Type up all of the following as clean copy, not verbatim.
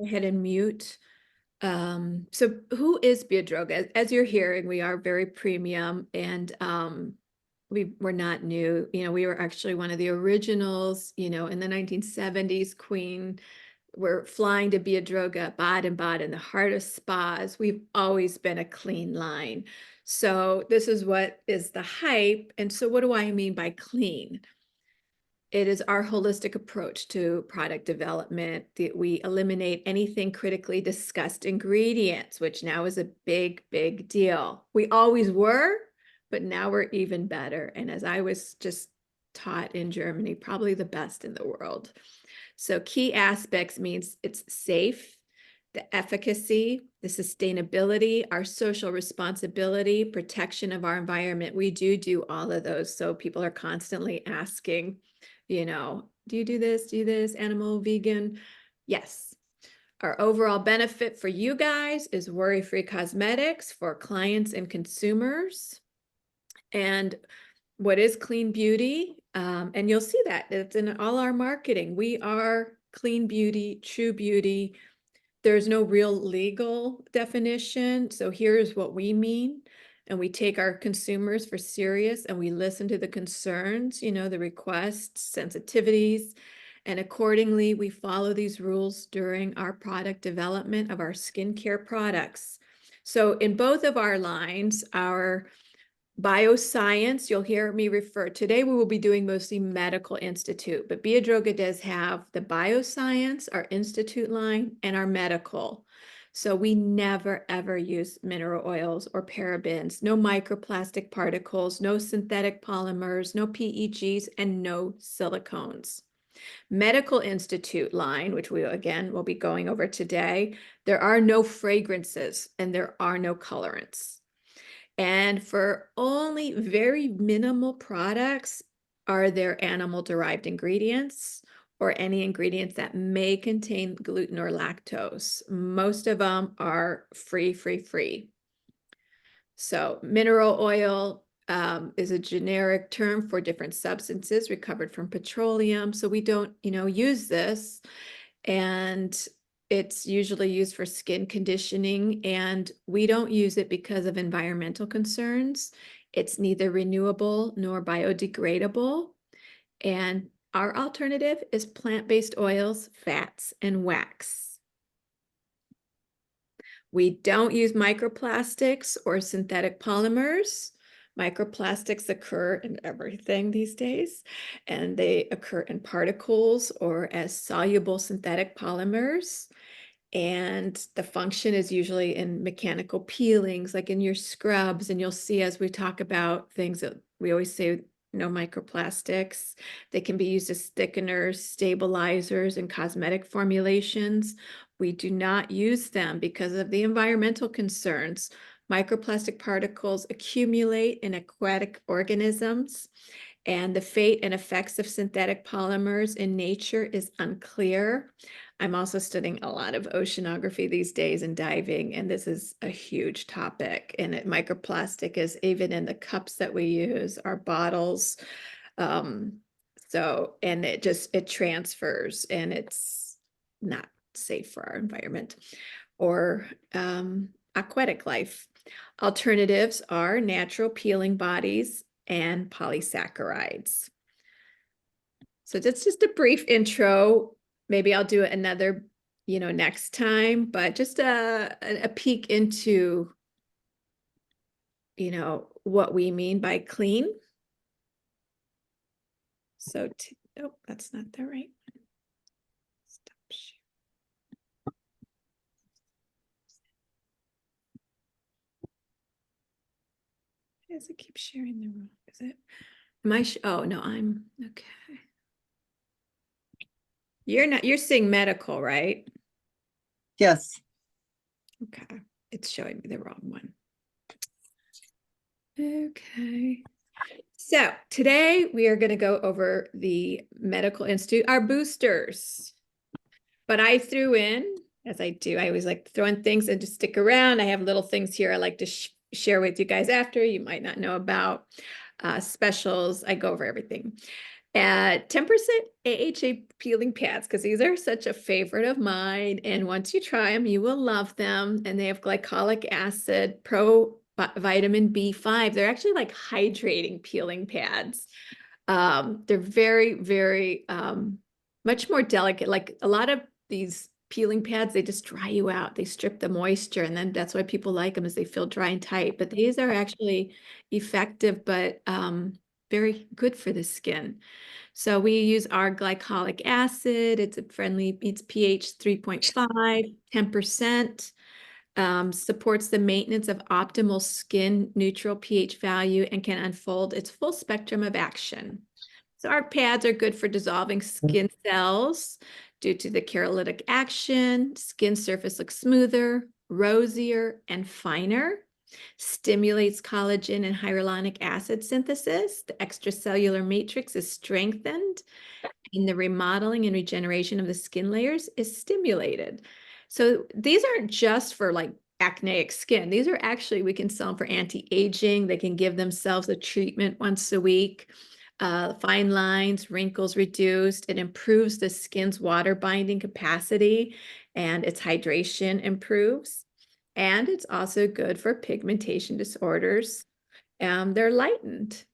go ahead and mute. So who is Biodroga? As you're hearing, we are very premium, and we're not new. We were actually one of the originals, in the 1970s. Queen were flying to Biodroga, Baden-Baden, in the heart of spas. We've always been a clean line. So this is what is the hype. And so what do I mean by clean? It is our holistic approach to product development that we eliminate anything critically discussed ingredients, which now is a big, big deal. We always were, but now we're even better. And as I was just taught in Germany, probably the best in the world. So key aspects means it's safe, the efficacy, the sustainability, our social responsibility, protection of our environment. We do all of those. So people are constantly asking, do you do this? Do this? Animal, vegan? Yes. Our overall benefit for you guys is worry-free cosmetics for clients and consumers. And what is clean beauty? And you'll see that it's in all our marketing. We are clean beauty, true beauty. There's no real legal definition. So here's what we mean. And we take our consumers for serious, and we listen to the concerns, the requests, sensitivities, and accordingly, we follow these rules during our product development of our skincare products. So in both of our lines, our bioscience, you'll hear me refer. Today we will be doing mostly medical institute, but Biodroga does have the bioscience, our institute line, and our medical. So we never ever use mineral oils or parabens, no microplastic particles, no synthetic polymers, no PEGs, and no silicones. Medical institute line, which we again will be going over today, there are no fragrances and there are no colorants. And for only very minimal products are there animal-derived ingredients or any ingredients that may contain gluten or lactose. Most of them are free. So mineral oil is a generic term for different substances recovered from petroleum. So we don't, use this. And it's usually used for skin conditioning, and we don't use it because of environmental concerns. It's neither renewable nor biodegradable. And our alternative is plant-based oils, fats, and wax. We don't use microplastics or synthetic polymers. Microplastics occur in everything these days, and they occur in particles or as soluble synthetic polymers. And the function is usually in mechanical peelings, like in your scrubs. And you'll see as we talk about things that we always say, no microplastics. They can be used as thickeners, stabilizers, and cosmetic formulations. We do not use them because of the environmental concerns. Microplastic particles accumulate in aquatic organisms, and the fate and effects of synthetic polymers in nature is unclear. I'm also studying a lot of oceanography these days and diving, and this is a huge topic. And microplastic is even in the cups that we use, our bottles. And it transfers, and it's not safe for our environment or aquatic life. Alternatives are natural peeling bodies and polysaccharides. So that's just a brief intro. Maybe I'll do it another, next time, but just a peek into, what we mean by clean. So, oh, that's not the right one. Stop sharing. Why does it keep sharing the wrong? Is it? Am I? Oh no, I'm okay. You're seeing medical, right? Yes. Okay, it's showing me the wrong one. Okay. So today we are going to go over the Medical Institute, our boosters. But I threw in, as I do, I always like throwing things and just stick around. I have little things here I like to share with you guys after you might not know about specials. I go over everything. 10% AHA peeling pads, because these are such a favorite of mine. And once you try them, you will love them. And they have glycolic acid, vitamin B5. They're actually like hydrating peeling pads. They're very, very much more delicate. Like a lot of these peeling pads, they just dry you out. They strip the moisture, and then that's why people like them, is they feel dry and tight. But these are actually effective, but very good for the skin. So we use our glycolic acid. It's a friendly, it's pH 3.5, 10%. Supports the maintenance of optimal skin neutral pH value and can unfold its full spectrum of action. So our pads are good for dissolving skin cells due to the cherolytic action. Skin surface looks smoother, rosier, and finer. Stimulates collagen and hyaluronic acid synthesis. The extracellular matrix is strengthened, and the remodeling and regeneration of the skin layers is stimulated. So these aren't just for like acneic skin. These are actually, we can sell them for anti-aging. They can give themselves a treatment once a week. Fine lines, wrinkles reduced. It improves the skin's water binding capacity, and its hydration improves. And it's also good for pigmentation disorders. They're lightened.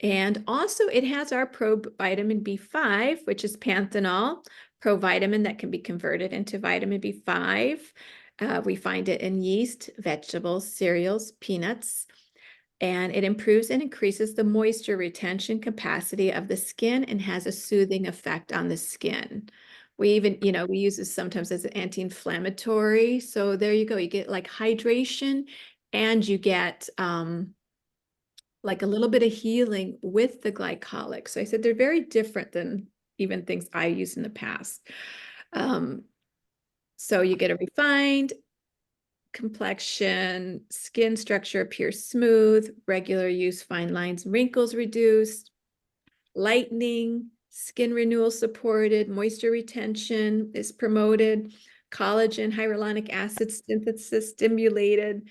And also it has our provitamin B5, which is panthenol, provitamin that can be converted into vitamin B5. We find it in yeast, vegetables, cereals, peanuts, and it improves and increases the moisture retention capacity of the skin and has a soothing effect on the skin. We even, we use this sometimes as an anti-inflammatory. So there you go. You get like hydration, and you get like a little bit of healing with the glycolic. So I said they're very different than even things I used in the past. So you get a refined complexion, skin structure appears smooth, regular use, fine lines, wrinkles reduced, lightening, skin renewal supported, moisture retention is promoted, collagen, hyaluronic acid synthesis stimulated,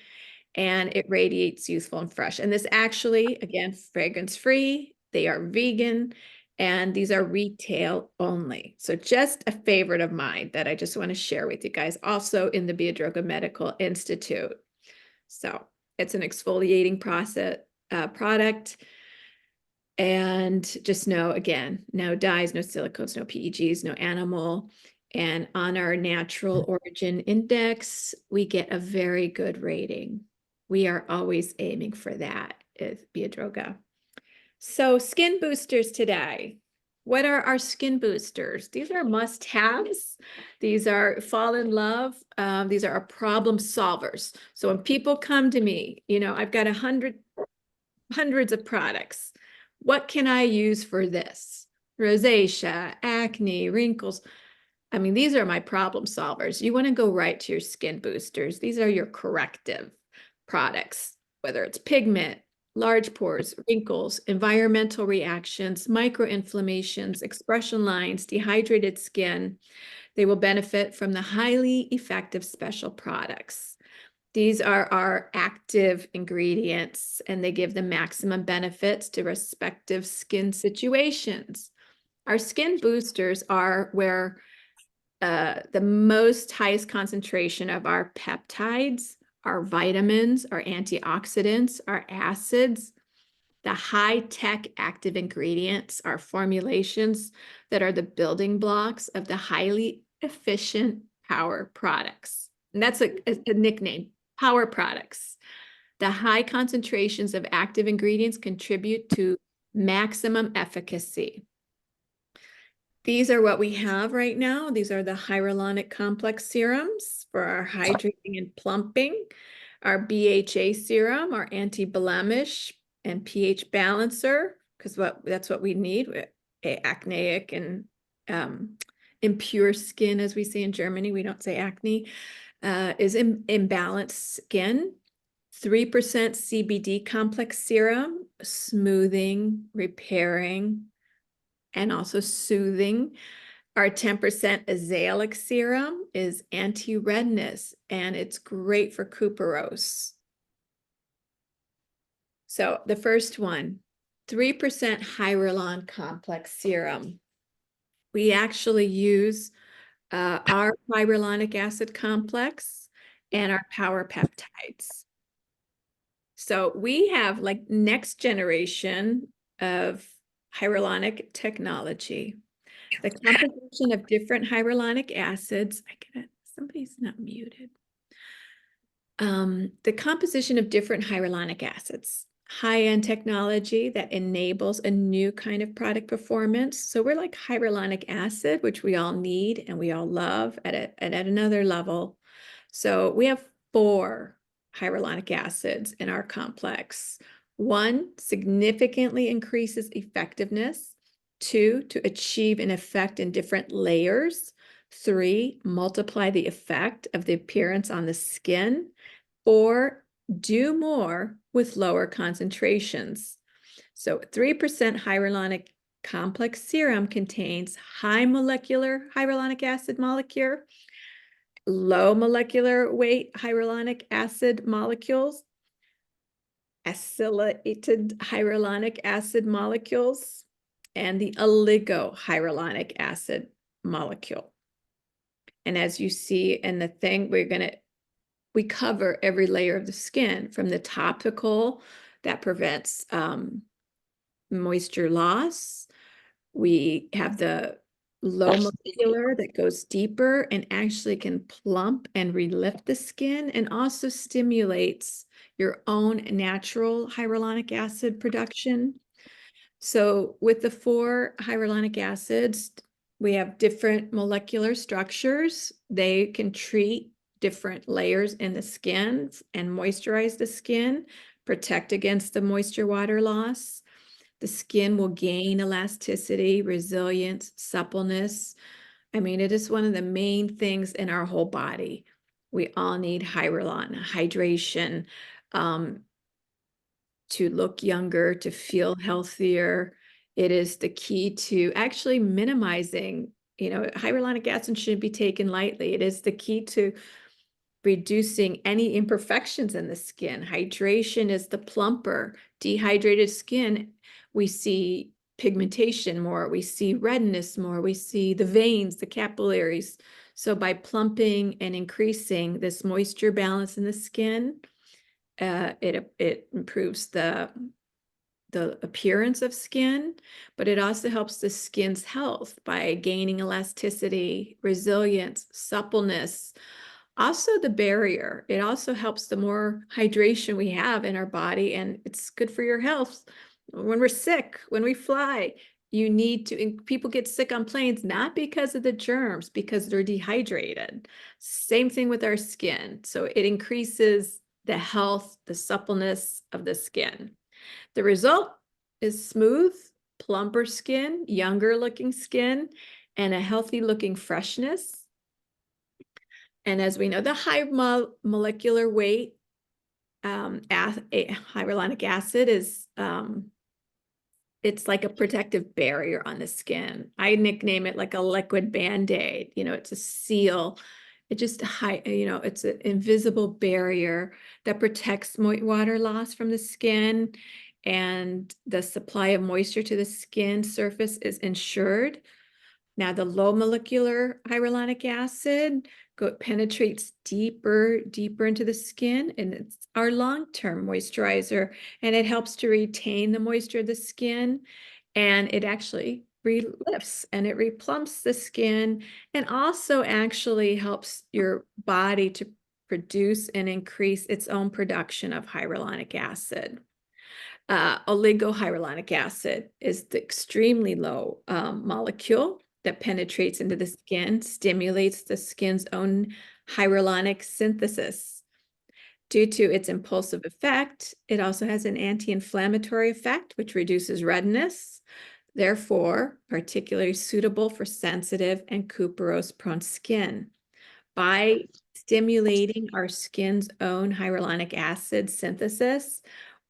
and it radiates youthful and fresh. And this actually, again, fragrance free, they are vegan, and these are retail only. So just a favorite of mine that I just want to share with you guys, also in the Biodroga Medical Institute. So it's an exfoliating product. And just know, again, no dyes, no silicones, no PEGs, no animal. And on our natural origin index, we get a very good rating. We are always aiming for that with Biodroga. So skin boosters today. What are our skin boosters? These are must-haves. These are fall in love. These are our problem solvers. So when people come to me, I've got hundreds of products. What can I use for this? Rosacea, acne, wrinkles. I mean, these are my problem solvers. You want to go right to your skin boosters. These are your corrective products, whether it's pigment, large pores, wrinkles, environmental reactions, microinflammations, expression lines, dehydrated skin. They will benefit from the highly effective special products. These are our active ingredients, and they give the maximum benefits to respective skin situations. Our skin boosters are where the most highest concentration of our peptides, our vitamins, our antioxidants, our acids, the high-tech active ingredients, our formulations that are the building blocks of the highly efficient power products. And that's a nickname, power products. The high concentrations of active ingredients contribute to maximum efficacy. These are what we have right now. These are the hyaluronic complex serums for our hydrating and plumping, our BHA serum, our anti-blemish and pH balancer, because that's what we need with acneic and impure skin, as we say in Germany. We don't say acne, is imbalanced skin. 3% CBD complex serum, smoothing, repairing, and also soothing. Our 10% azelaic serum is anti-redness, and it's great for cuperose. So the first one, 3% Hyaluron Complex Serum. We actually use our hyaluronic acid complex and our power peptides. So we have like next generation of hyaluronic technology. The composition of different hyaluronic acids. Somebody's not muted. The composition of different hyaluronic acids. High-end technology that enables a new kind of product performance. So we're like hyaluronic acid, which we all need and we all love at another level. So we have 4 hyaluronic acids in our complex. 1 significantly increases effectiveness. 2, to achieve an effect in different layers. 3, multiply the effect of the appearance on the skin. 4, do more with lower concentrations. So 3% hyaluronic complex serum contains high molecular hyaluronic acid molecule, low molecular weight hyaluronic acid molecules, acylated hyaluronic acid molecules, and the oligohyaluronic acid molecule. And as you see in the thing, we cover every layer of the skin, from the topical that prevents moisture loss. We have the low molecular that goes deeper and actually can plump and relift the skin, and also stimulates your own natural hyaluronic acid production. So with the 4 hyaluronic acids, we have different molecular structures. They can treat different layers in the skin and moisturize the skin, protect against the moisture water loss. The skin will gain elasticity, resilience, suppleness. I mean, it is one of the main things in our whole body. We all need hydration, to look younger, to feel healthier. It is the key to actually minimizing, hyaluronic acid shouldn't be taken lightly. It is the key to reducing any imperfections in the skin. Hydration is the plumper. Dehydrated skin, we see pigmentation more, we see redness more, we see the veins, the capillaries. So by plumping and increasing this moisture balance in the skin, it improves the appearance of skin, but it also helps the skin's health by gaining elasticity, resilience, suppleness. Also the barrier. It also helps the more hydration we have in our body, and it's good for your health. When we're sick, when we fly, people get sick on planes, not because of the germs, because they're dehydrated. Same thing with our skin. So it increases the health, the suppleness of the skin. The result is smooth, plumper skin, younger looking skin, and a healthy looking freshness. And as we know, the high molecular weight hyaluronic acid is, it's like a protective barrier on the skin. I nickname it like a liquid Band-Aid. It's a seal. It's an invisible barrier that protects water loss from the skin, and the supply of moisture to the skin surface is ensured. Now, the low molecular hyaluronic acid penetrates deeper into the skin, and it's our long-term moisturizer, and it helps to retain the moisture of the skin, and it actually relifts and it replumps the skin, and also actually helps your body to produce and increase its own production of hyaluronic acid. Oligohyaluronic acid is the extremely low molecule that penetrates into the skin, stimulates the skin's own hyaluronic synthesis. Due to its impulsive effect, it also has an anti-inflammatory effect, which reduces redness, therefore particularly suitable for sensitive and cuperose-prone skin. By stimulating our skin's own hyaluronic acid synthesis,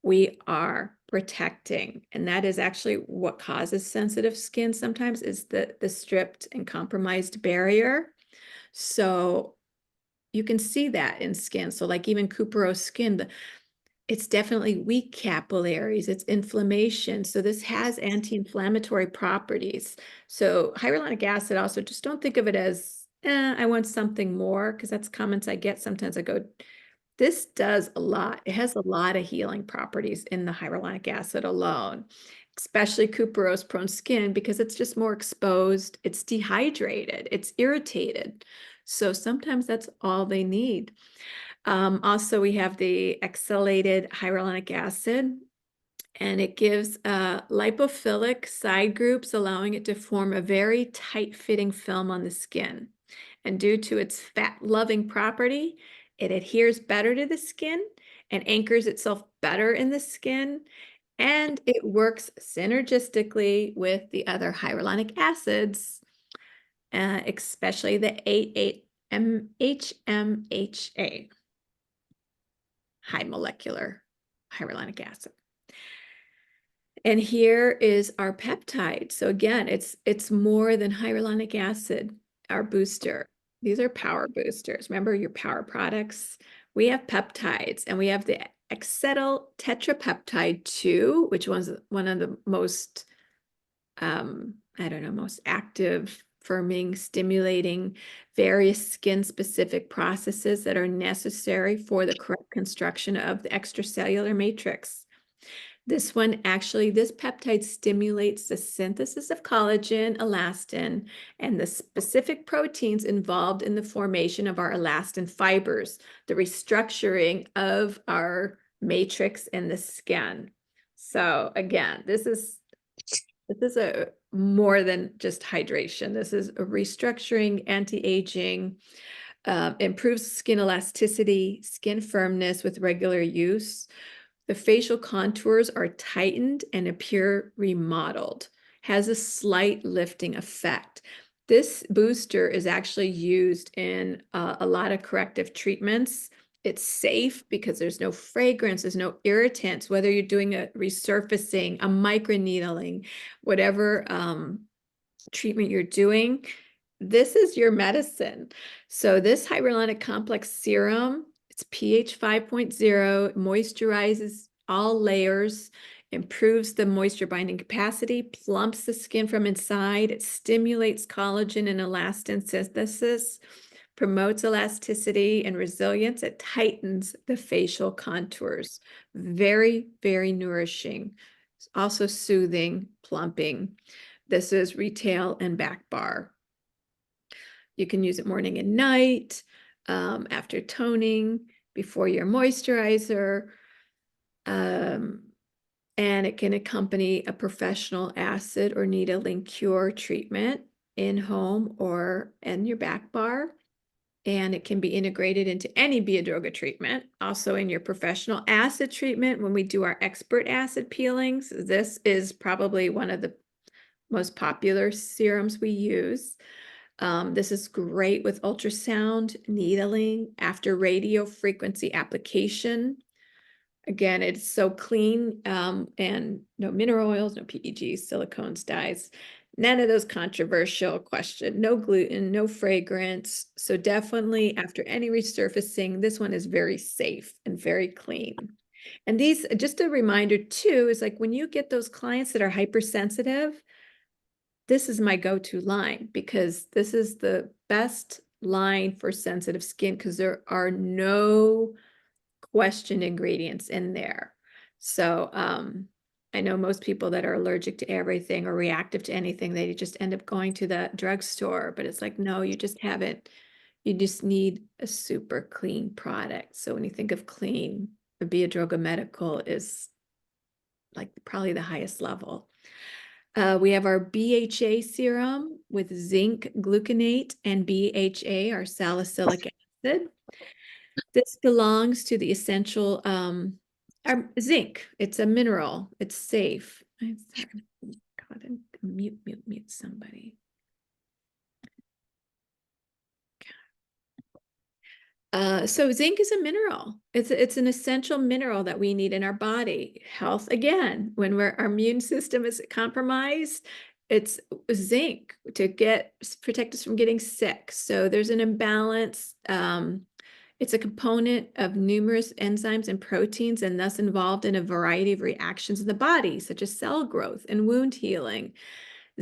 we are protecting, and that is actually what causes sensitive skin sometimes, is the stripped and compromised barrier. So you can see that in skin. So like even cuperose skin, It's definitely weak capillaries, it's inflammation. So this has anti-inflammatory properties. So hyaluronic acid also, just don't think of it as, I want something more, because that's comments I get. Sometimes I go, this does a lot. It has a lot of healing properties in the hyaluronic acid alone, especially cuperose-prone skin, because it's just more exposed, it's dehydrated, it's irritated. So sometimes that's all they need. Also, we have the exhalated hyaluronic acid, and it gives lipophilic side groups, allowing it to form a very tight-fitting film on the skin. And due to its fat-loving property, it adheres better to the skin and anchors itself better in the skin, and it works synergistically with the other hyaluronic acids, especially the 8,8-HMHA, high molecular hyaluronic acid. And here is our peptide. So again, it's more than hyaluronic acid, our booster. These are power boosters. Remember your power products? We have peptides, and we have the acetyl tetrapeptide 2, which was one of the most, I don't know, most active, firming, stimulating various skin-specific processes that are necessary for the correct construction of the extracellular matrix. This one actually, this peptide stimulates the synthesis of collagen, elastin, and the specific proteins involved in the formation of our elastin fibers, the restructuring of our matrix in the skin. So again, this is a more than just hydration. This is a restructuring, anti-aging, improves skin elasticity, skin firmness with regular use. The facial contours are tightened and appear remodeled, has a slight lifting effect. This booster is actually used in a lot of corrective treatments. It's safe because there's no fragrance, there's no irritants, whether you're doing a resurfacing, a microneedling, whatever treatment you're doing, this is your medicine. So this hyaluronic complex serum, it's pH 5.0, moisturizes all layers, improves the moisture binding capacity, plumps the skin from inside, it stimulates collagen and elastin synthesis, promotes elasticity and resilience, it tightens the facial contours. Very, very nourishing. It's also soothing, plumping. This is retail and back bar. You can use it morning and night, after toning, before your moisturizer, and it can accompany a professional acid or needling cure treatment in home or in your back bar. And it can be integrated into any Biodroga treatment. Also in your professional acid treatment, when we do our expert acid peelings, this is probably one of the most popular serums we use. This is great with ultrasound, needling, after radio frequency application. Again, it's so clean, and no mineral oils, no PEGs, silicones, dyes, none of those controversial question, no gluten, no fragrance. So definitely after any resurfacing, this one is very safe and very clean. And these, just a reminder too, is like when you get those clients that are hypersensitive, this is my go-to line, because this is the best line for sensitive skin, because there are no question ingredients in there. So I know most people that are allergic to everything or reactive to anything, they just end up going to the drugstore, but it's like, no, you just haven't. You just need a super clean product. So when you think of clean, the Biodroga Medical is like probably the highest level. We have our BHA serum with zinc gluconate and BHA, our salicylic acid. This belongs to the essential our zinc. It's a mineral. It's safe. I'm sorry. God, mute somebody. So zinc is a mineral. It's an essential mineral that we need in our body. Health, again, when our immune system is compromised, it's zinc to protect us from getting sick. So there's an imbalance It's a component of numerous enzymes and proteins and thus involved in a variety of reactions in the body, such as cell growth and wound healing.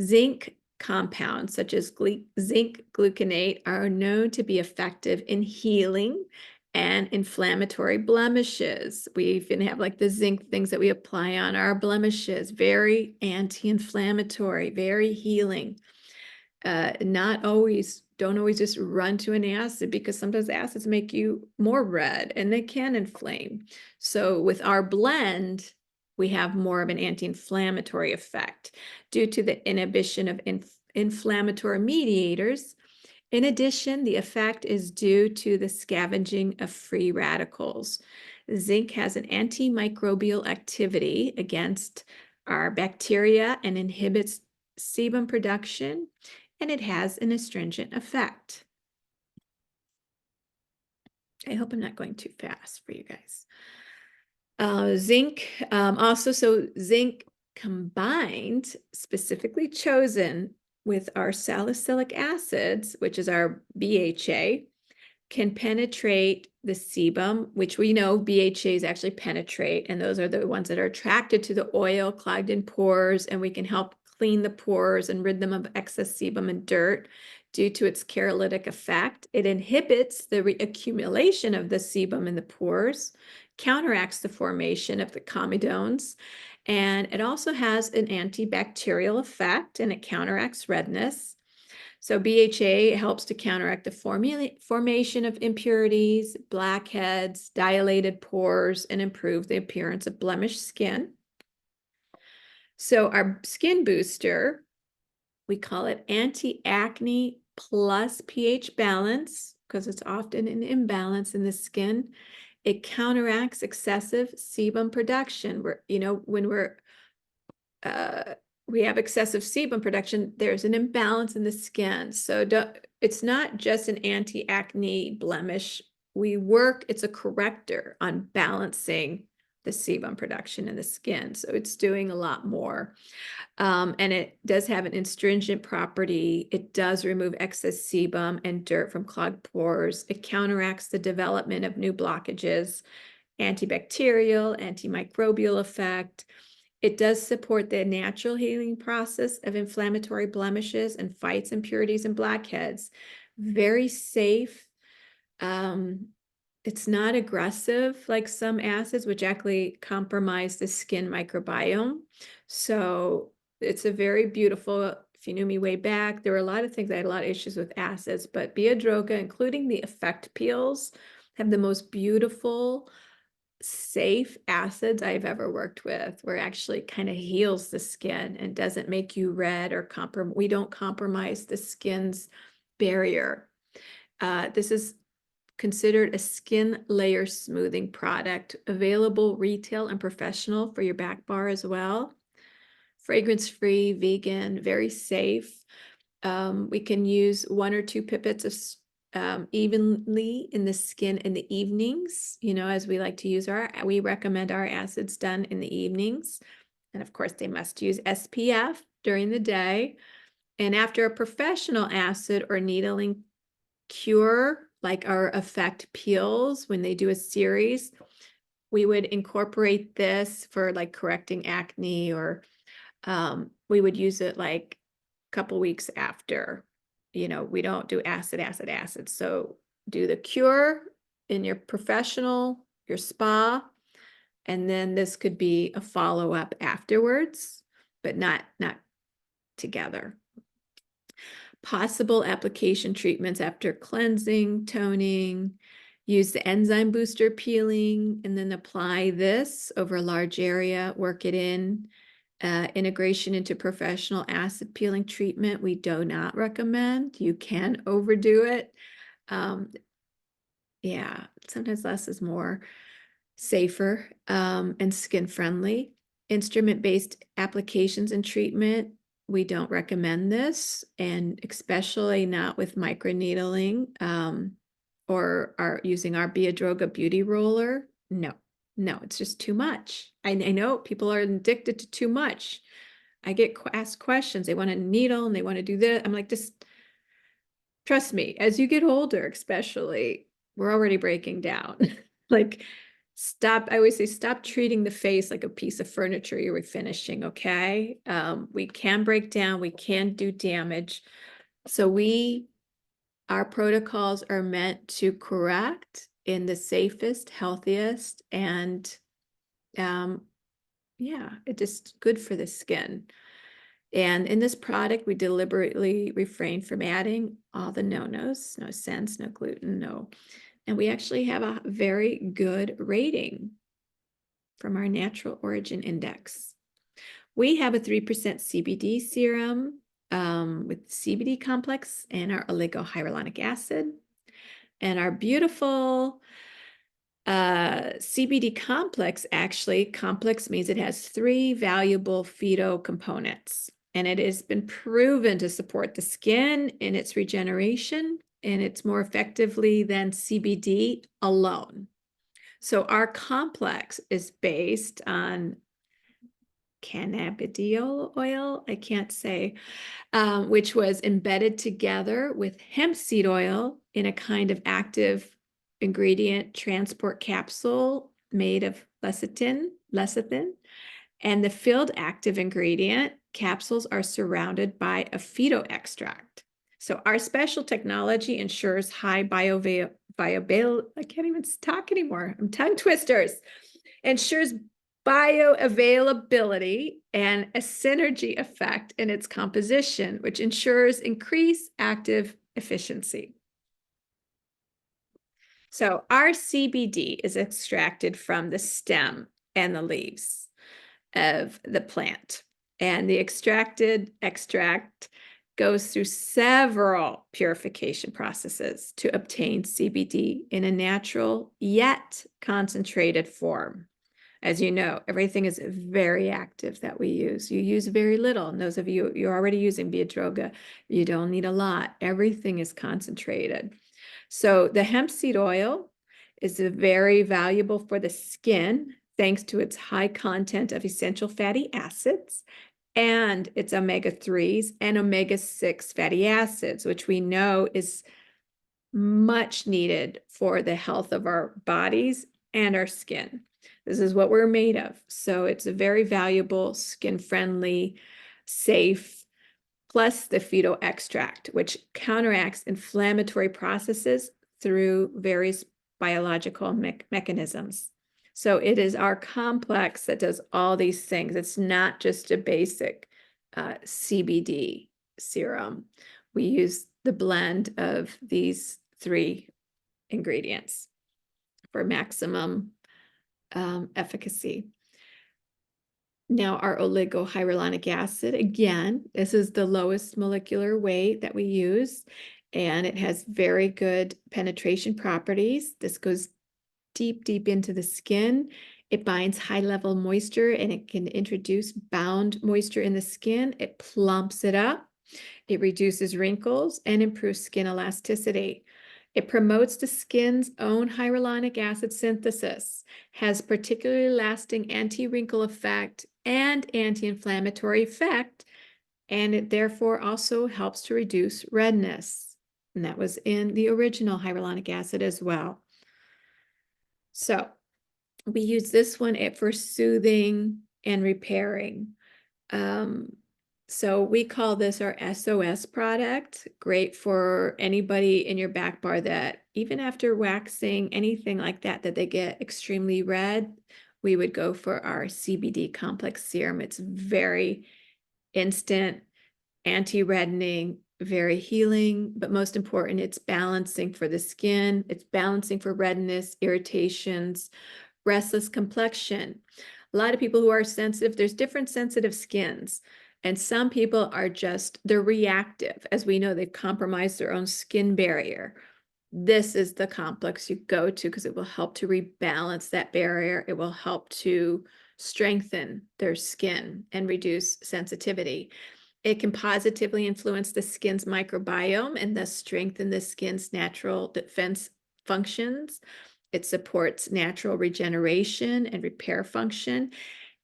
Zinc compounds, such as zinc gluconate, are known to be effective in healing and inflammatory blemishes. We even have like the zinc things that we apply on our blemishes, very anti-inflammatory, very healing. Don't always just run to an acid, because sometimes acids make you more red and they can inflame. So with our blend, we have more of an anti-inflammatory effect due to the inhibition of inflammatory mediators. In addition, the effect is due to the scavenging of free radicals. Zinc has an antimicrobial activity against our bacteria and inhibits sebum production, and it has an astringent effect. I hope I'm not going too fast for you guys. Zinc, zinc combined, specifically chosen with our salicylic acids, which is our BHA, can penetrate the sebum, which we know BHAs actually penetrate, and those are the ones that are attracted to the oil clogged in pores, and we can help clean the pores and rid them of excess sebum and dirt due to its cherolytic effect. It inhibits the reaccumulation of the sebum in the pores, counteracts the formation of the comedones, and it also has an antibacterial effect, and it counteracts redness. So BHA helps to counteract the formation of impurities, blackheads, dilated pores, and improve the appearance of blemished skin. So our skin booster, we call it anti-acne plus pH balance, because it's often an imbalance in the skin. It counteracts excessive sebum production. When we have excessive sebum production, there's an imbalance in the skin. So it's not just an anti-acne blemish. It's a corrector on balancing the sebum production in the skin. So it's doing a lot more. And it does have an astringent property. It does remove excess sebum and dirt from clogged pores. It counteracts the development of new blockages, antibacterial, antimicrobial effect. It does support the natural healing process of inflammatory blemishes and fights impurities and blackheads. Very safe. It's not aggressive like some acids, which actually compromise the skin microbiome. So it's a very beautiful, if you knew me way back, there were a lot of things, I had a lot of issues with acids, but Biodroga, including the effect peels, have the most beautiful, safe acids I've ever worked with, where it actually kind of heals the skin and doesn't make you red or we don't compromise the skin's barrier. This is considered a skin layer smoothing product, available retail and professional for your back bar as well. Fragrance-free, vegan, very safe. We can use 1 or 2 pipettes of evenly in the skin in the evenings, as we like to use we recommend our acids done in the evenings. And of course, they must use SPF during the day. And after a professional acid or needling cure, like our effect peels, when they do a series, we would incorporate this for like correcting acne, or we would use it like a couple weeks after. We don't do acid. So do the cure in your professional, your spa, and then this could be a follow-up afterwards, but not together. Possible application treatments after cleansing, toning, use the enzyme booster peeling, and then apply this over a large area, work it in. Integration into professional acid peeling treatment, we do not recommend. You can overdo it. Yeah, sometimes less is more, safer, and skin friendly. Instrument-based applications and treatment, we don't recommend this, and especially not with microneedling, or using our Biodroga beauty roller. No, it's just too much. I know people are addicted to too much. I get asked questions. They want to needle and they want to do this. I'm like, just trust me, as you get older, especially, we're already breaking down. Like, stop, I always say, stop treating the face like a piece of furniture you're refinishing, okay? We can break down, we can do damage. So our protocols are meant to correct in the safest, healthiest, and yeah, it's just good for the skin. And in this product, we deliberately refrain from adding all the no-nos, no scents, no gluten, no. And we actually have a very good rating from our natural origin index. We have a 3% CBD serum with CBD complex and our oligohyaluronic acid. And our beautiful CBD complex, actually, complex means it has 3 valuable phyto components, and it has been proven to support the skin in its regeneration, and it's more effectively than CBD alone. So our complex is based on cannabidiol oil, I can't say, which was embedded together with hemp seed oil in a kind of active ingredient transport capsule made of lecithin, and the filled active ingredient capsules are surrounded by a phytoextract. So our special technology ensures high I can't even talk anymore. I'm tongue twisters. Ensures bioavailability and a synergy effect in its composition, which ensures increased active efficiency. So our CBD is extracted from the stem and the leaves of the plant. And the extract goes through several purification processes to obtain CBD in a natural yet concentrated form. As you know, everything is very active that we use. You use very little. And those of you, you're already using Biodroga, you don't need a lot. Everything is concentrated. So the hemp seed oil is very valuable for the skin, thanks to its high content of essential fatty acids and its omega-3s and omega-6 fatty acids, which we know is much needed for the health of our bodies and our skin. This is what we're made of. So it's a very valuable, skin-friendly, safe, plus the phyto extract, which counteracts inflammatory processes through various biological mechanisms. So it is our complex that does all these things. It's not just a basic CBD serum. We use the blend of these 3 ingredients for maximum efficacy. Now our oligohyaluronic acid, again, this is the lowest molecular weight that we use, and it has very good penetration properties. This goes deep, deep into the skin. It binds high-level moisture, and it can introduce bound moisture in the skin. It plumps it up. It reduces wrinkles and improves skin elasticity. It promotes the skin's own hyaluronic acid synthesis, has particularly lasting anti-wrinkle effect and anti-inflammatory effect, and it therefore also helps to reduce redness. And that was in the original hyaluronic acid as well. So we use this one for soothing and repairing. So we call this our SOS product, great for anybody in your back bar that even after waxing, anything like that, that they get extremely red, we would go for our CBD complex serum. It's very instant, anti-reddening, very healing, but most important, it's balancing for the skin. It's balancing for redness, irritations, restless complexion. A lot of people who are sensitive, there's different sensitive skins. And some people are just, they're reactive. As we know, they've compromised their own skin barrier. This is the complex you go to because it will help to rebalance that barrier. It will help to strengthen their skin and reduce sensitivity. It can positively influence the skin's microbiome and thus strengthen the skin's natural defense functions. It supports natural regeneration and repair function,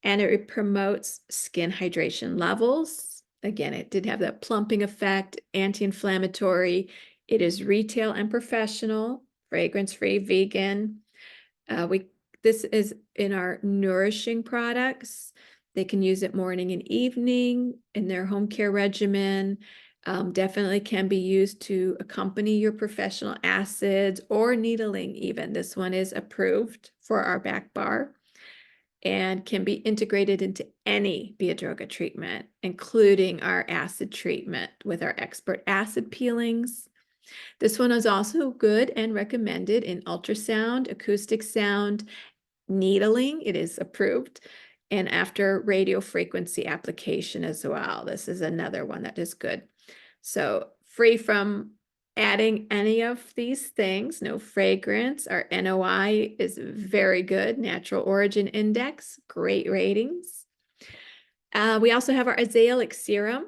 and it promotes skin hydration levels. Again, it did have that plumping effect, anti-inflammatory. It is retail and professional fragrance-free, vegan. This is in our nourishing products. They can use it morning and evening in their home care regimen. Definitely can be used to accompany your professional acids or needling even. This one is approved for our back bar and can be integrated into any Biodroga treatment, including our acid treatment with our expert acid peelings. This one is also good and recommended in ultrasound, acoustic sound, needling. It is approved, and after radio frequency application as well. This is another one that is good. So free from adding any of these things, no fragrance. Our NOI is very good, natural origin index, great ratings. We also have our azelaic serum,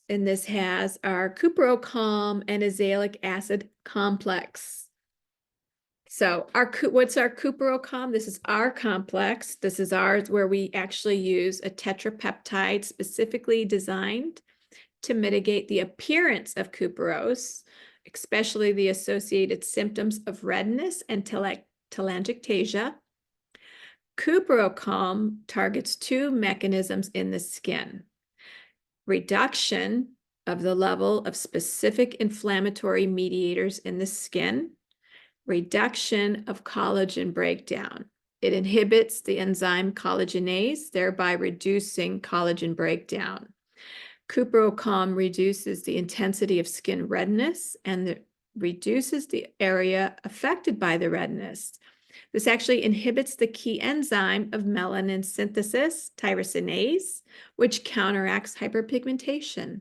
and this has our cuprocalm and azelaic acid complex. So what's our cuprocalm? This is our complex. This is ours where we actually use a tetrapeptide specifically designed to mitigate the appearance of cuprose, especially the associated symptoms of redness and telangiectasia. Cuprocalm targets two mechanisms in the skin: reduction of the level of specific inflammatory mediators in the skin, reduction of collagen breakdown. It inhibits the enzyme collagenase, thereby reducing collagen breakdown. Cuprocalm reduces the intensity of skin redness and reduces the area affected by the redness. This actually inhibits the key enzyme of melanin synthesis, tyrosinase, which counteracts hyperpigmentation.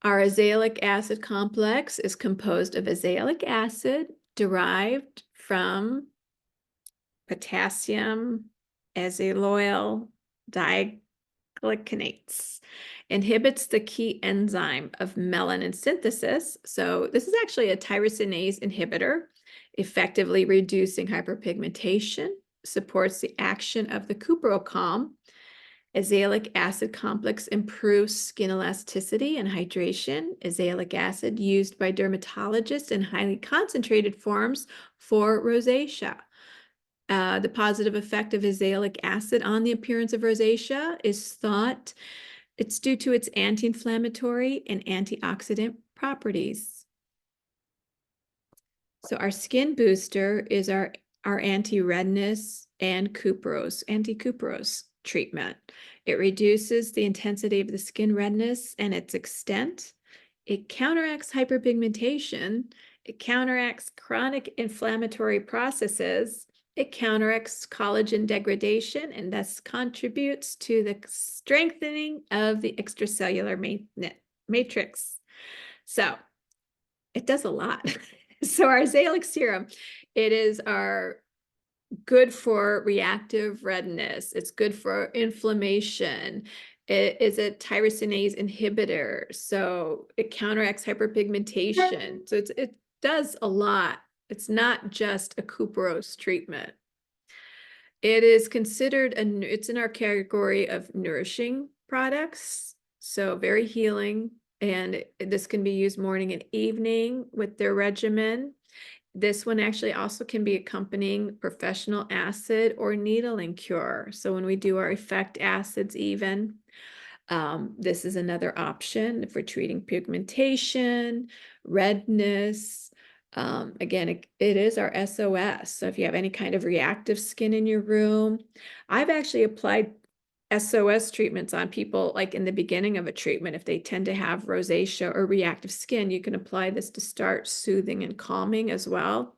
Our azelaic acid complex is composed of azelaic acid derived from potassium azelaicyl diglycinates, inhibits the key enzyme of melanin synthesis. So this is actually a tyrosinase inhibitor, effectively reducing hyperpigmentation, supports the action of the cuprocalm. Azelaic acid complex improves skin elasticity and hydration. Azelaic acid used by dermatologists in highly concentrated forms for rosacea. The positive effect of azelaic acid on the appearance of rosacea is thought it's due to its anti-inflammatory and antioxidant properties. So our skin booster is our anti-redness and anti-cuprose treatment. It reduces the intensity of the skin redness and its extent. It counteracts hyperpigmentation. It counteracts chronic inflammatory processes. It counteracts collagen degradation and thus contributes to the strengthening of the extracellular matrix. So it does a lot. So our azelaic serum, it is good for reactive redness. It's good for inflammation. It is a tyrosinase inhibitor, so it counteracts hyperpigmentation. So it does a lot. It's not just a cuprose treatment. It is considered it's in our category of nourishing products, so very healing, and this can be used morning and evening with their regimen. This one actually also can be accompanying professional acid or needling cure. So when we do our effect acids even, this is another option for treating pigmentation, redness. Again, it is our SOS. So if you have any kind of reactive skin in your room, I've actually applied SOS treatments on people like in the beginning of a treatment. If they tend to have rosacea or reactive skin, you can apply this to start soothing and calming as well.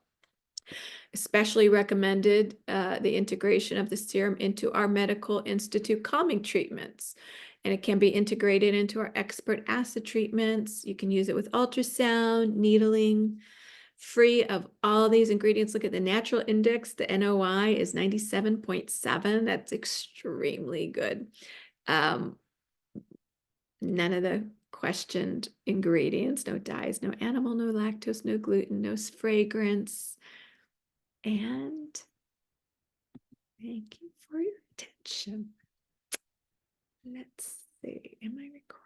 Especially recommended the integration of the serum into our medical institute calming treatments. And it can be integrated into our expert acid treatments. You can use it with ultrasound, needling, free of all these ingredients. Look at the natural index. The NOI is 97.7. That's extremely good. None of the questioned ingredients, no dyes, no animal, no lactose, no gluten, no fragrance. And thank you for your attention. Let's see, am I recording?